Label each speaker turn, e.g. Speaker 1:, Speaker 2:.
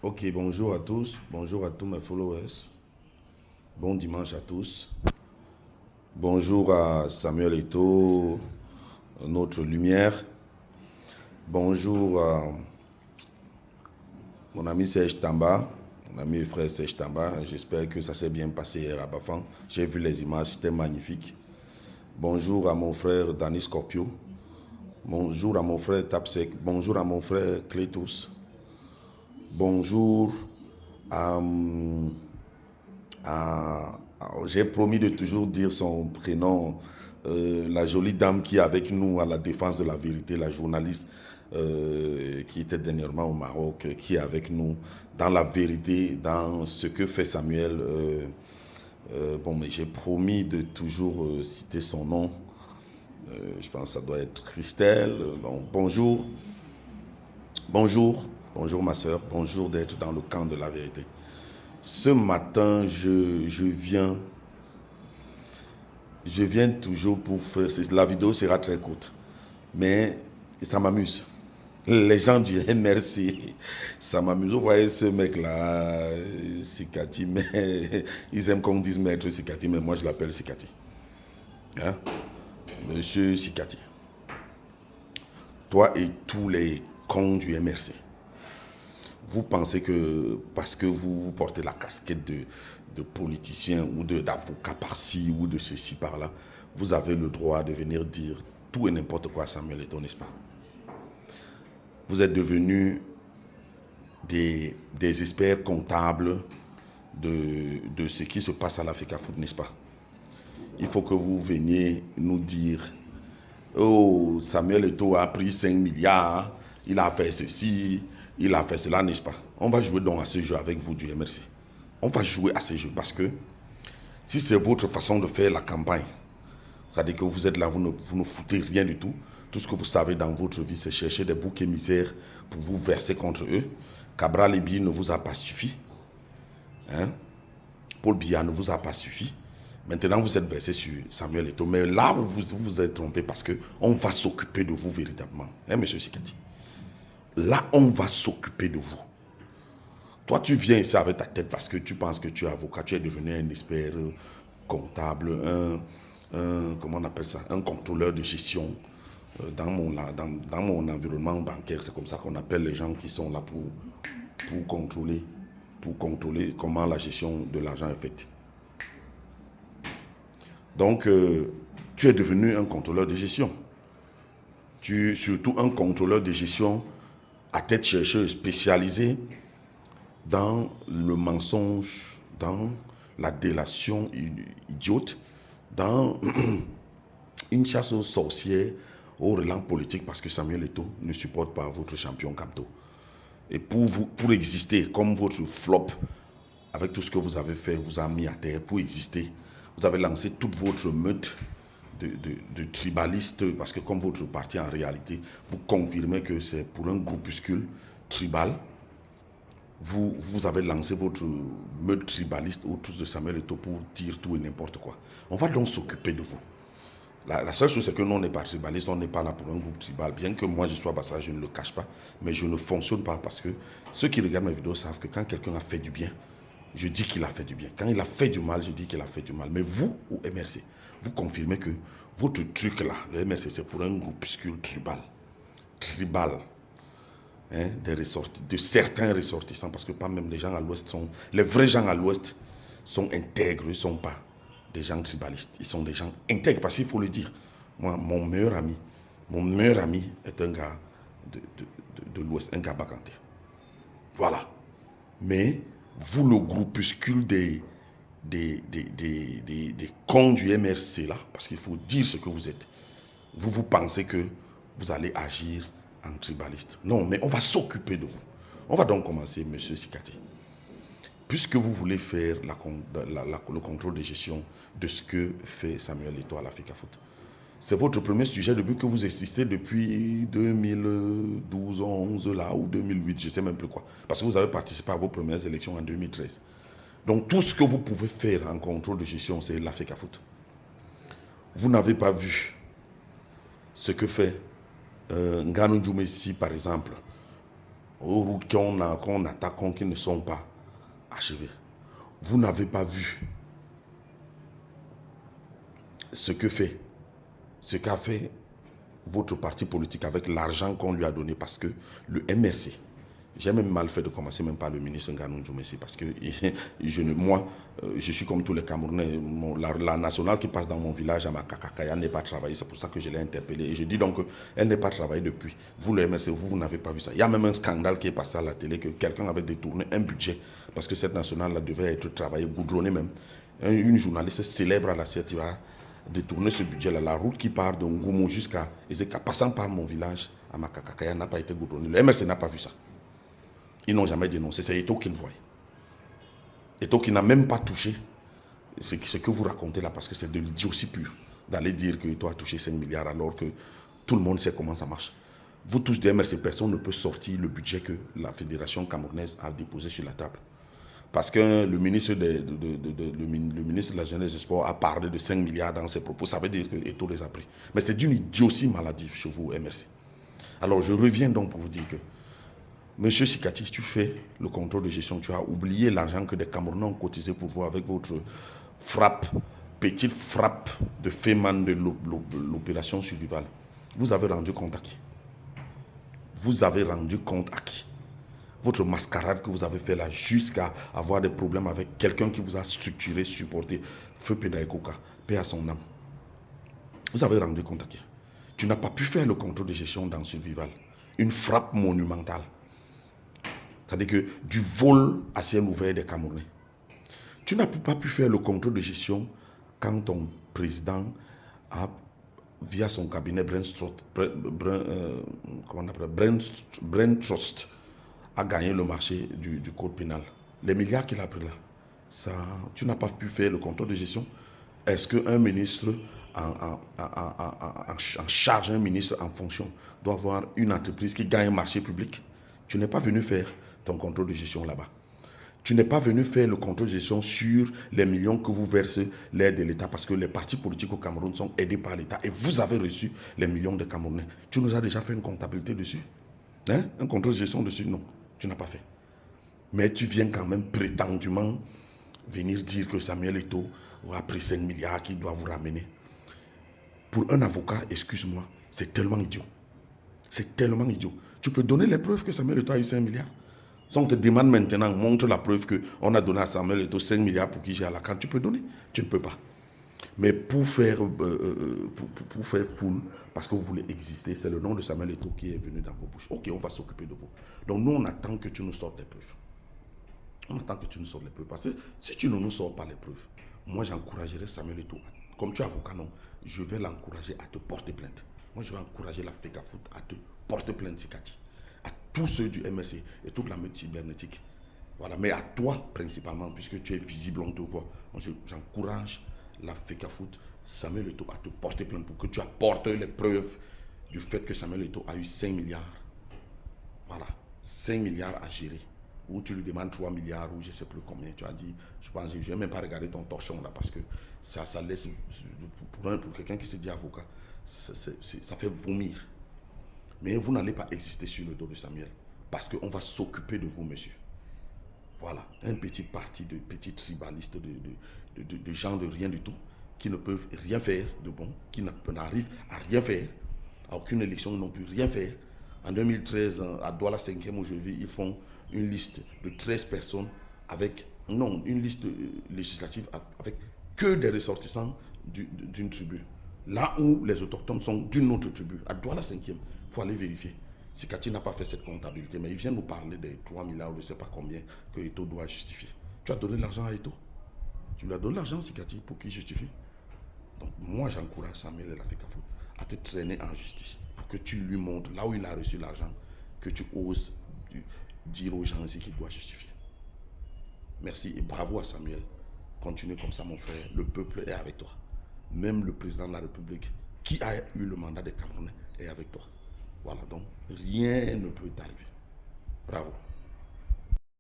Speaker 1: Ok, bonjour à tous, bonjour à tous mes followers, bon dimanche à tous. Bonjour à Samuel Eto'o, notre lumière. Bonjour à mon ami Serge Tamba, mon ami et frère Serge Tamba. J'espère que ça s'est bien passé hier à Bafan. J'ai vu les images, c'était magnifique. Bonjour à mon frère Dani Scorpio. Bonjour à mon frère Tapsek. Bonjour à mon frère Clétus. Bonjour à j'ai promis de toujours dire son prénom, la jolie dame qui est avec nous à la défense de la vérité, la journaliste qui était dernièrement au Maroc, qui est avec nous dans la vérité, dans ce que fait Samuel. Bon, mais j'ai promis de toujours citer son nom. Je pense que ça doit être Christelle. Bon, bonjour, bonjour, bonjour ma soeur, bonjour d'être dans le camp de la vérité. Ce matin, je viens toujours pour faire. La vidéo sera très courte, mais ça m'amuse. Les gens du MRC, ça m'amuse. Vous voyez ce mec-là, Sikati, mais ils aiment qu'on dise maître Sikati, mais moi je l'appelle Sikati. Hein? Monsieur Sikati. Toi et tous les cons du MRC. Vous pensez que parce que vous portez la casquette de politicien ou d'avocat par-ci ou de ceci par-là, vous avez le droit de venir dire tout et n'importe quoi à Samuel Eto'o, n'est-ce pas? Vous êtes devenus des experts comptables de ce qui se passe à l'Africa Foot, n'est-ce pas? Il faut que vous veniez nous dire, oh, Samuel Eto'o a pris 5 milliards, il a fait ceci, il a fait cela, n'est-ce pas? On va jouer donc à ce jeu avec vous du MRC. On va jouer à ce jeu parce que si c'est votre façon de faire la campagne, c'est-à-dire que vous êtes là, vous ne foutez rien du tout. Tout ce que vous savez dans votre vie, c'est chercher des boucs émissaires pour vous verser contre eux. Cabral Libi ne vous a pas suffi. Hein? Paul Biya ne vous a pas suffi. Maintenant, vous êtes versé sur Samuel Eto'o. Mais là, vous vous êtes trompé parce qu'on va s'occuper de vous véritablement. Hein, monsieur Sikati? Là, on va s'occuper de vous. Toi, tu viens ici avec ta tête parce que tu penses que tu es avocat, tu es devenu un expert comptable, comment on appelle ça, un contrôleur de gestion. Dans mon environnement bancaire, c'est comme ça qu'on appelle les gens qui sont là pour contrôler comment la gestion de l'argent est faite. Donc, tu es devenu un contrôleur de gestion. Surtout un contrôleur de gestion à tête chercheuse spécialisé dans le mensonge, dans la délation idiote, dans une chasse aux sorcières, au relents politique, parce que Samuel Eto'o ne supporte pas votre champion Kamto. Et pour exister, comme votre flop, avec tout ce que vous avez fait, vous a mis à terre, pour exister, vous avez lancé toute votre meute de tribalistes, parce que comme votre parti en réalité, vous confirmez que c'est pour un groupuscule tribal. Vous avez lancé votre meute tribaliste autour de Samuel Eto'o pour dire tout et n'importe quoi. On va donc s'occuper de vous. La seule chose, c'est que nous, on n'est pas tribaliste, on n'est pas là pour un groupe tribal. Bien que moi, je sois Bassa, je ne le cache pas, mais je ne fonctionne pas parce que ceux qui regardent mes vidéos savent que quand quelqu'un a fait du bien, je dis qu'il a fait du bien. Quand il a fait du mal, je dis qu'il a fait du mal. Mais vous, au MRC, vous confirmez que votre truc là, le MRC, c'est pour un groupuscule tribal. Tribal. Hein, de certains ressortissants, parce que pas même les gens à l'ouest sont... Les vrais gens à l'ouest sont intègres, ils ne sont pas des gens tribalistes. Ils sont des gens intègres, parce qu'il faut le dire. Moi, mon meilleur ami est un gars de l'ouest, un gars baganté. Voilà. Mais vous, le groupuscule des cons du MRC, là, parce qu'il faut dire ce que vous êtes, vous pensez que vous allez agir en tribaliste. Non, mais on va s'occuper de vous. On va donc commencer, monsieur Sikati. Puisque vous voulez faire le contrôle de gestion de ce que fait Samuel Eto'o à l'Africa Foot. C'est votre premier sujet depuis que vous existez depuis 2012, 11 là, ou 2008, je ne sais même plus quoi. Parce que vous avez participé à vos premières élections en 2013. Donc tout ce que vous pouvez faire en contrôle de gestion, c'est l'Africa Foot. Vous n'avez pas vu ce que fait Nganou Djoumessi, par exemple, aux routes qu'on attaque, qui ne sont pas achevées. Vous n'avez pas vu ce qu'a fait votre parti politique avec l'argent qu'on lui a donné, parce que le MRC, j'ai même mal fait de commencer même par le ministre Nganou Djoumessi, parce que je suis comme tous les Camerounais, la nationale qui passe dans mon village à Makakakaya n'est pas travaillée, c'est pour ça que je l'ai interpellée, et je dis donc qu'elle n'est pas travaillée depuis. Vous le MRC, vous n'avez pas vu ça. Il y a même un scandale qui est passé à la télé, que quelqu'un avait détourné un budget, parce que cette nationale-là devait être travaillée, goudronnée même. Une journaliste célèbre à la CRTV a détourné ce budget-là. La route qui part de Ngoumou jusqu'à Ezeka, passant par mon village à Makakakaya, n'a pas été goudronnée. Le MRC n'a pas vu ça. Ils n'ont jamais dénoncé. C'est Eto'o qui le voit. Eto'o qui n'a même pas touché ce que vous racontez là, parce que c'est de l'idiotie pure d'aller dire que Eto'o a touché 5 milliards alors que tout le monde sait comment ça marche. Vous tous de MRC, personne ne peut sortir le budget que la Fédération camerounaise a déposé sur la table. Parce que le ministre de la Jeunesse et des Sports a parlé de 5 milliards dans ses propos. Ça veut dire que Eto'o les a pris. Mais c'est d'une idiotie maladive chez vous, MRC. Alors je reviens donc pour vous dire que Monsieur Sikati, tu fais le contrôle de gestion, tu as oublié l'argent que des Camerounais ont cotisé pour vous avec votre petite frappe de Feman de l'opération Survival. Vous avez rendu compte à qui? Vous avez rendu compte à qui? Votre mascarade que vous avez fait là, jusqu'à avoir des problèmes avec quelqu'un qui vous a structuré, supporté, Feu Pédaï Koka, paix à son âme. Vous avez rendu compte à qui? Tu n'as pas pu faire le contrôle de gestion dans Survival. Une frappe monumentale. C'est-à-dire que du vol à ciel ouvert des Camerounais. Tu n'as pas pu faire le contrôle de gestion quand ton président a, via son cabinet Brain Trust, a gagné le marché du code pénal. Les milliards qu'il a pris là, ça, tu n'as pas pu faire le contrôle de gestion. Est-ce qu'un ministre en charge, un ministre en fonction, doit avoir une entreprise qui gagne un marché public? Tu n'es pas venu faire ton contrôle de gestion là-bas. Tu n'es pas venu faire le contrôle de gestion sur les millions que vous versez l'aide de l'État, parce que les partis politiques au Cameroun sont aidés par l'État et vous avez reçu les millions de Camerounais. Tu nous as déjà fait une comptabilité dessus? Hein? Un contrôle de gestion dessus? Non, tu n'as pas fait. Mais tu viens quand même prétendument venir dire que Samuel Eto'o a pris 5 milliards qu'il doit vous ramener. Pour un avocat, excuse-moi, c'est tellement idiot. C'est tellement idiot. Tu peux donner les preuves que Samuel Eto'o a eu 5 milliards. Si on te demande maintenant, montre la preuve qu'on a donné à Samuel Eto'o 5 milliards pour qu'il gère la CAN, tu peux donner. Tu ne peux pas. Mais pour faire foule, parce que vous voulez exister, c'est le nom de Samuel Eto'o qui est venu dans vos bouches. Ok, on va s'occuper de vous. Donc nous, on attend que tu nous sortes les preuves. On attend que tu nous sortes les preuves. Parce que si tu ne nous sors pas les preuves, moi j'encouragerai Samuel Eto'o, comme tu es avocat, non, je vais l'encourager à te porter plainte. Moi je vais encourager la FECAFOOT à te porter plainte, Sikati. À tous ceux du MRC et toute la meute cybernétique. Voilà, mais à toi principalement, puisque tu es visible, on te voit. J'encourage la FECAFOOT, Samuel Eto'o, à te porter plainte pour que tu apportes les preuves du fait que Samuel Eto'o a eu 5 milliards. Voilà, 5 milliards à gérer. Ou tu lui demandes 3 milliards ou je ne sais plus combien. Tu as dit, je pense, je ne vais même pas regarder ton torchon là parce que ça laisse, pour quelqu'un qui se dit avocat, ça fait vomir. Mais vous n'allez pas exister sur le dos de Samuel. Parce qu'on va s'occuper de vous, monsieur. Voilà. Un petit parti de petits tribalistes, de gens de rien du tout, qui ne peuvent rien faire de bon, qui n'arrivent à rien faire. À aucune élection, ils n'ont pu rien faire. En 2013, à Douala 5e où je vis, ils font une liste de 13 personnes avec, non, une liste législative avec que des ressortissants d'une tribu. Là où les autochtones sont d'une autre tribu, à Douala 5e, il faut aller vérifier. Sikati n'a pas fait cette comptabilité, mais il vient nous parler des 3 milliards ou je ne sais pas combien que Eto'o doit justifier. Tu as donné l'argent à Eto'o? Tu lui as donné l'argent, Sikati, pour qu'il justifie? Donc moi, j'encourage Samuel et la FECAFOOT à te traîner en justice pour que tu lui montres là où il a reçu l'argent, que tu oses dire aux gens ici qu'il doit justifier. Merci et bravo à Samuel. Continue comme ça, mon frère. Le peuple est avec toi. Même le président de la République, qui a eu le mandat des Camerounais, est avec toi. Voilà, donc rien ne peut t'arriver. Bravo.